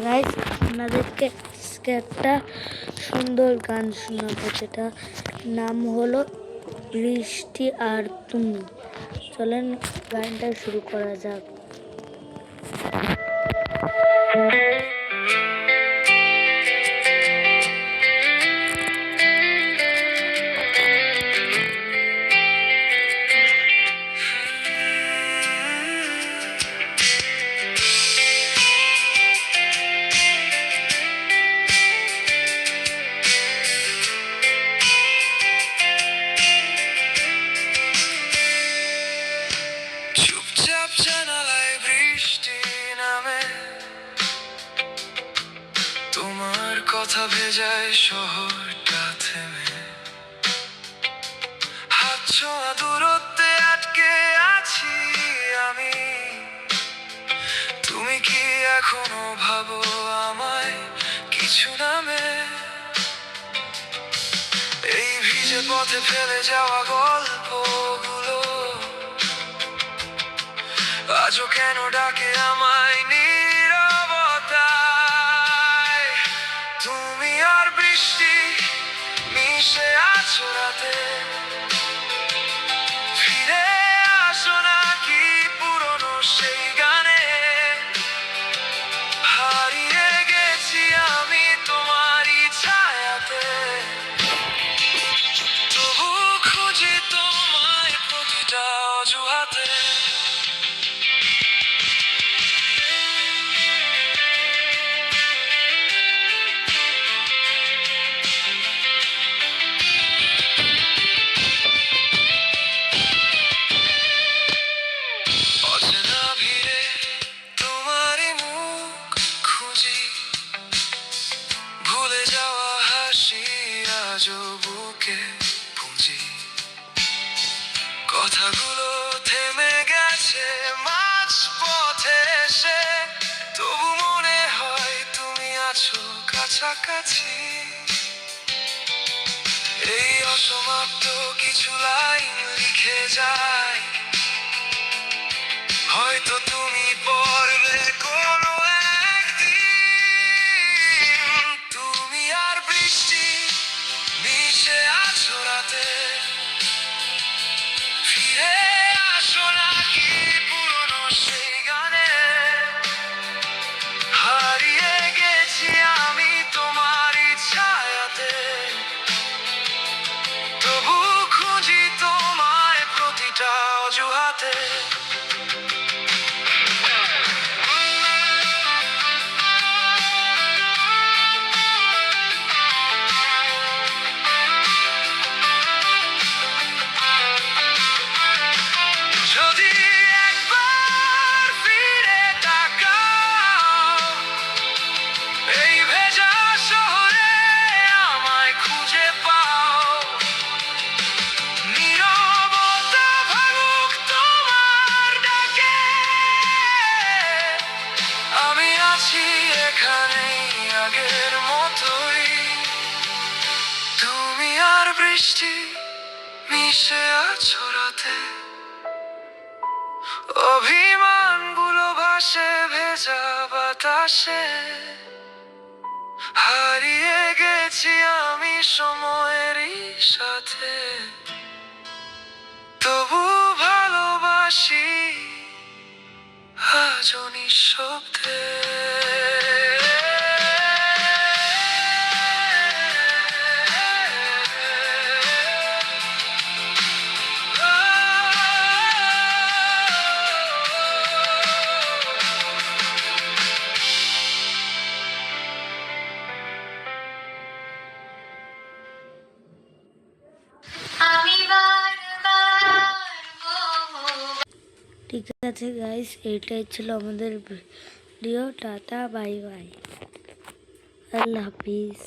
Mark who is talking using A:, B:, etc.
A: Guys আপনাদেরকে আজকে একটা সুন্দর গান শোনাবো, যেটা নাম হলো বৃষ্টি আর তুমি। চলেন গানটা শুরু করা যাক।
B: জানালায় বৃষ্টি নামে, তোমার কথা ভেজায় শহরটা থেমে। হাত ছোঁয়া দূরত্বে আটকে আছি আমি, তুমি কি এখনো ভাবো আমায় কিছু নামে? এই ভিজে পথে ফেলে যাওয়া গল্পগুলো আজও কেন ডাকে আমায় নীরবতায়? তুমি আর বৃষ্টি মিশে আছো রাতে, ফিরে আসো নাকি পুরনো সেই গানে? হারিয়ে গেছি আমি তোমারই ছায়াতে, তবু খুঁজি তোমায় প্রতিটা অজুহাতে। অচেনা ভিড়ে তোমারই মুখ খুঁজি, ভুলে যাওয়া হাসি আজও বুকে পুঁজি। কথাগুলো থেমে গেছে মাঝ পথে এসে, তবু মনে হয় তুমি আছো কাছাকাছি। এই অসমাপ্ত কিছু লাইন লিখে যায়, হয়তো তুমি পড়বে কোনো একদিন। তুমি আর বৃষ্টি মিশে আছো রাতে, ফিরে আসো নাকি পুরনো সেই গানে? হারিয়ে গেছি আমি তোমারই ছায়াতে, তবু খুঁজি তোমায় প্রতিটা অজুহাতে। যদি একবার ফিরে তাকাও, এই ভেজা শহরে আমায় খুঁজে পাও। নীরবতা ভাঙুক তোমার ডাকে, আমি আছি এখানেই আগের মতোই। তুমি আর বৃষ্টি মিশে আছো রাতে, অভিমানগুলো ভাসে ভেজা বাতাসে। হারিয়ে গেছি আমি সময়েরই সাথে, তবু ভালোবাসি আজও নিঃশব্দে।
A: ঠিক আছে গাইস, এইটাই ছিল আমাদের ভিডিও। টাটা, বাই বাই, আল্লাহ হাফিজ।